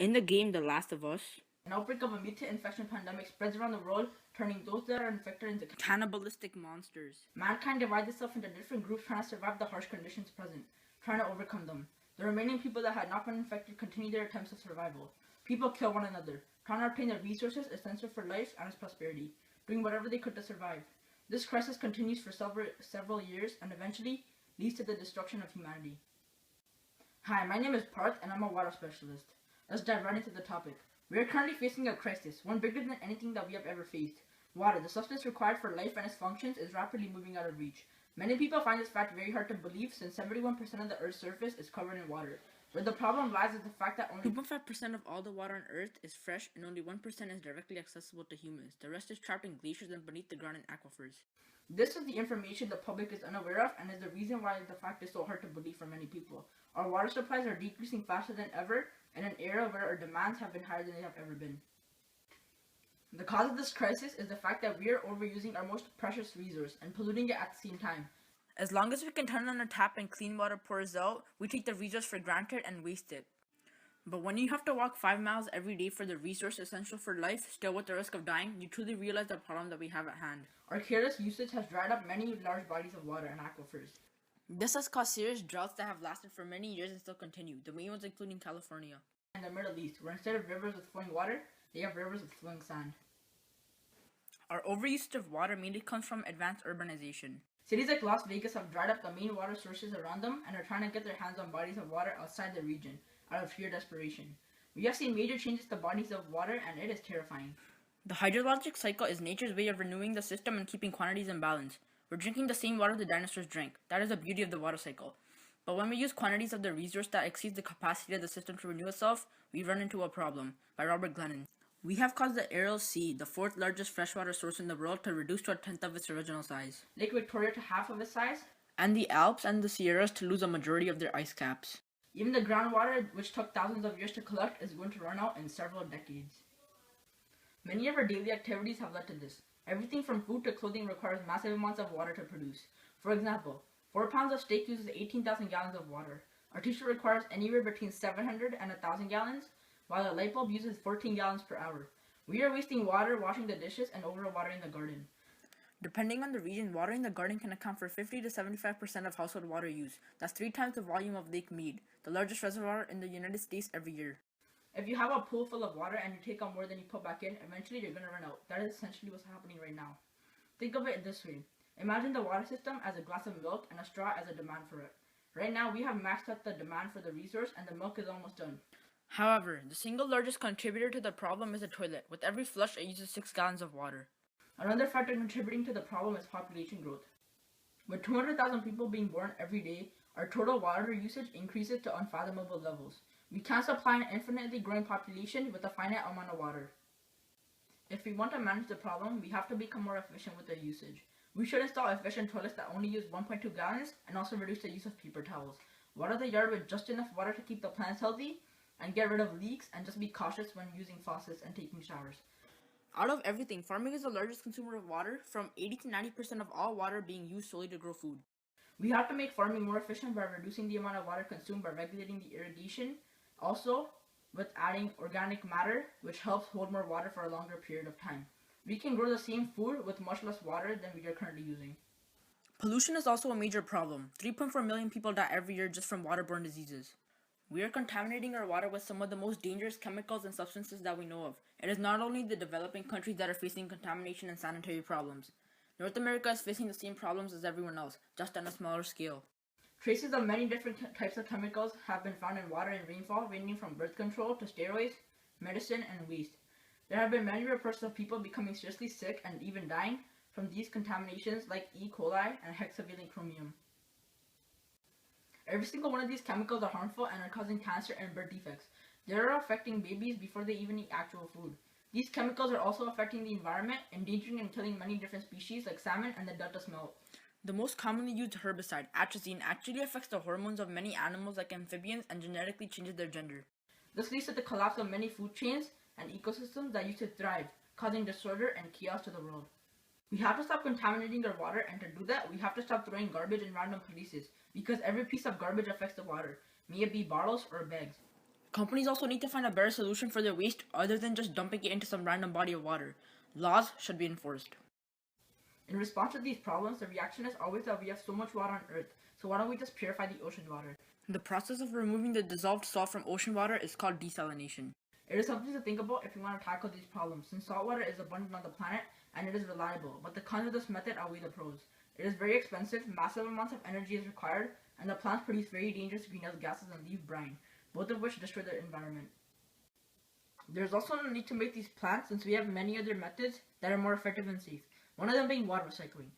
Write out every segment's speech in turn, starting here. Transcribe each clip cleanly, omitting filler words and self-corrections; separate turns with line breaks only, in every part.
In the game The Last of Us,
an outbreak of a mutant infection pandemic spreads around the world, turning those that are infected into
cannibalistic monsters.
Mankind divides itself into different groups trying to survive the harsh conditions present, trying to overcome them. The remaining people that had not been infected continue their attempts of survival. People kill one another, trying to obtain the resources essential for life and its prosperity, doing whatever they could to survive. This crisis continues for several years and eventually leads to the destruction of humanity. Hi, my name is Parth and I'm a water specialist. Let's dive right into the topic. We are currently facing a crisis, one bigger than anything that we have ever faced. Water, the substance required for life and its functions, is rapidly moving out of reach. Many people find this fact very hard to believe since 71% of the Earth's surface is covered in water. Where the problem lies is the fact that only
2.5% of all the water on Earth is fresh and only 1% is directly accessible to humans. The rest is trapped in glaciers and beneath the ground in aquifers.
This is the information the public is unaware of and is the reason why the fact is so hard to believe for many people. Our water supplies are decreasing faster than ever in an era where our demands have been higher than they have ever been. The cause of this crisis is the fact that we are overusing our most precious resource and polluting it at the same time.
As long as we can turn on a tap and clean water pours out, we take the resource for granted and waste it. But when you have to walk 5 miles every day for the resource essential for life, still with the risk of dying, you truly realize the problem that we have at hand.
Our careless usage has dried up many large bodies of water and aquifers.
This has caused serious droughts that have lasted for many years and still continue, the main ones including California.
And the Middle East, where instead of rivers with flowing water, they have rivers with flowing sand.
Our overuse of water mainly comes from advanced urbanization.
Cities like Las Vegas have dried up the main water sources around them and are trying to get their hands on bodies of water outside the region, out of sheer desperation. We have seen major changes to bodies of water and it is terrifying.
The hydrologic cycle is nature's way of renewing the system and keeping quantities in balance. We're drinking the same water the dinosaurs drank. That is the beauty of the water cycle. But when we use quantities of the resource that exceeds the capacity of the system to renew itself, we run into a problem. By Robert Glennon. We have caused the Aral Sea, the fourth largest freshwater source in the world, to reduce to a tenth of its original size.
Lake Victoria to half of its size.
And the Alps and the Sierras to lose a majority of their ice caps.
Even the groundwater, which took thousands of years to collect, is going to run out in several decades. Many of our daily activities have led to this. Everything from food to clothing requires massive amounts of water to produce. For example, 4 pounds of steak uses 18,000 gallons of water. Our t-shirt requires anywhere between 700 and 1,000 gallons, while a light bulb uses 14 gallons per hour. We are wasting water washing the dishes and overwatering the garden.
Depending on the region, watering the garden can account for 50 to 75% of household water use. That's 3 times the volume of Lake Mead, the largest reservoir in the United States every year.
If you have a pool full of water and you take out more than you put back in, eventually you're going to run out. That is essentially what's happening right now. Think of it this way. Imagine the water system as a glass of milk and a straw as a demand for it. Right now we have maxed out the demand for the resource and the milk is almost done.
However, the single largest contributor to the problem is the toilet. With every flush, it uses 6 gallons of water.
Another factor contributing to the problem is population growth. With 200,000 people being born every day, our total water usage increases to unfathomable levels. We can't supply an infinitely growing population with a finite amount of water. If we want to manage the problem, we have to become more efficient with our usage. We should install efficient toilets that only use 1.2 gallons and also reduce the use of paper towels. Water the yard with just enough water to keep the plants healthy and get rid of leaks, and just be cautious when using faucets and taking showers.
Out of everything, farming is the largest consumer of water, from 80 to 90% of all water being used solely to grow food.
We have to make farming more efficient by reducing the amount of water consumed by regulating the irrigation. Also, with adding organic matter, which helps hold more water for a longer period of time. We can grow the same food with much less water than we are currently using.
Pollution is also a major problem. 3.4 million people die every year just from waterborne diseases. We are contaminating our water with some of the most dangerous chemicals and substances that we know of. It is not only the developing countries that are facing contamination and sanitary problems. North America is facing the same problems as everyone else, just on a smaller scale.
Traces of many different types of chemicals have been found in water and rainfall, ranging from birth control to steroids, medicine, and waste. There have been many reports of people becoming seriously sick and even dying from these contaminations like E. coli and hexavalent chromium. Every single one of these chemicals are harmful and are causing cancer and birth defects. They are affecting babies before they even eat actual food. These chemicals are also affecting the environment, endangering and killing many different species like salmon and the Delta smelt.
The most commonly used herbicide, atrazine, actually affects the hormones of many animals like amphibians and genetically changes their gender.
This leads to the collapse of many food chains and ecosystems that used to thrive, causing disorder and chaos to the world. We have to stop contaminating our water, and to do that, we have to stop throwing garbage in random places, because every piece of garbage affects the water, may it be bottles or bags.
Companies also need to find a better solution for their waste other than just dumping it into some random body of water. Laws should be enforced.
In response to these problems, the reaction is always that we have so much water on Earth, so why don't we just purify the ocean water?
The process of removing the dissolved salt from ocean water is called desalination.
It is something to think about if we want to tackle these problems, since salt water is abundant on the planet and it is reliable, but the cons of this method outweigh the pros. It is very expensive, massive amounts of energy is required, and the plants produce very dangerous greenhouse gases and leave brine, both of which destroy the environment. There is also no need to make these plants since we have many other methods that are more effective and safe, one of them being water recycling.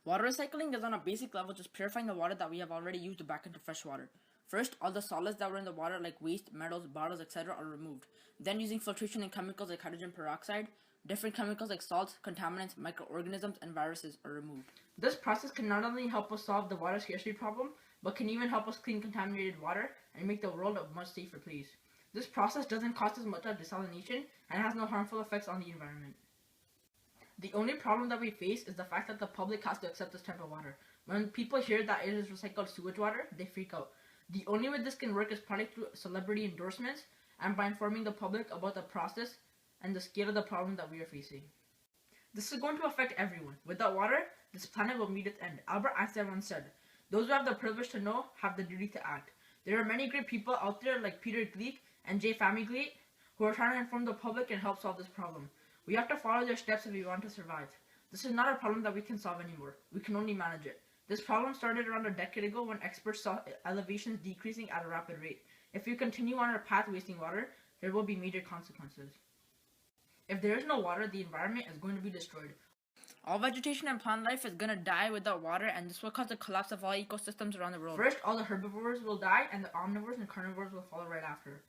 Water recycling is on a basic level just purifying the water that we have already used back into fresh water. First, all the solids that were in the water like waste, metals, bottles, etc. are removed. Then using filtration and chemicals like hydrogen peroxide, different chemicals like salts, contaminants, microorganisms, and viruses are removed.
This process can not only help us solve the water scarcity problem, but can even help us clean contaminated water and make the world a much safer place. This process doesn't cost as much as desalination and has no harmful effects on the environment. The only problem that we face is the fact that the public has to accept this type of water. When people hear that it is recycled sewage water, they freak out. The only way this can work is probably through celebrity endorsements and by informing the public about the process and the scale of the problem that we are facing. This is going to affect everyone. Without water, this planet will meet its end. Albert Einstein once said, "Those who have the privilege to know have the duty to act." There are many great people out there like Peter Gleek and J. Family Gleek who are trying to inform the public and help solve this problem. We have to follow their steps if we want to survive. This is not a problem that we can solve anymore. We can only manage it. This problem started around a decade ago when experts saw elevations decreasing at a rapid rate. If we continue on our path wasting water, there will be major consequences. If there is no water, the environment is going to be destroyed.
All vegetation and plant life is going to die without water, and this will cause the collapse of all ecosystems around the world.
First, all the herbivores will die, and the omnivores and carnivores will follow right after.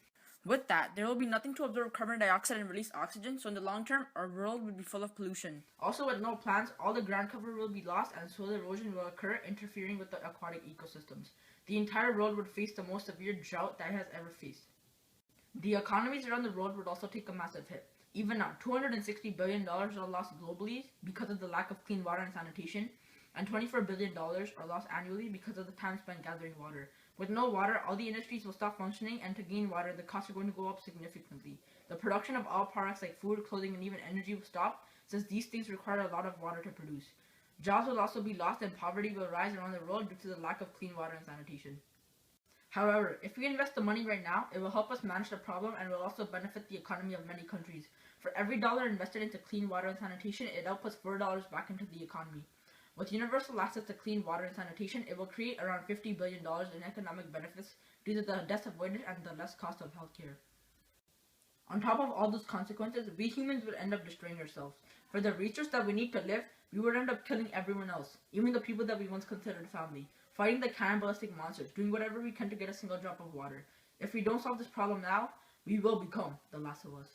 With that, there will be nothing to absorb carbon dioxide and release oxygen, so in the long term, our world will be full of pollution.
Also, with no plants, all the ground cover will be lost and soil erosion will occur, interfering with the aquatic ecosystems. The entire world would face the most severe drought that it has ever faced. The economies around the world would also take a massive hit. Even now, $260 billion are lost globally because of the lack of clean water and sanitation, and $24 billion are lost annually because of the time spent gathering water. With no water, all the industries will stop functioning, and to gain water, the costs are going to go up significantly. The production of all products like food, clothing, and even energy will stop, since these things require a lot of water to produce. Jobs will also be lost, and poverty will rise around the world due to the lack of clean water and sanitation. However, if we invest the money right now, it will help us manage the problem and will also benefit the economy of many countries. For every dollar invested into clean water and sanitation, it outputs $4 back into the economy. With universal access to clean water and sanitation, it will create around $50 billion in economic benefits due to the deaths avoided and the less cost of healthcare. On top of all those consequences, we humans would end up destroying ourselves. For the resource that we need to live, we would end up killing everyone else, even the people that we once considered family, fighting the cannibalistic monsters, doing whatever we can to get a single drop of water. If we don't solve this problem now, we will become the last of us.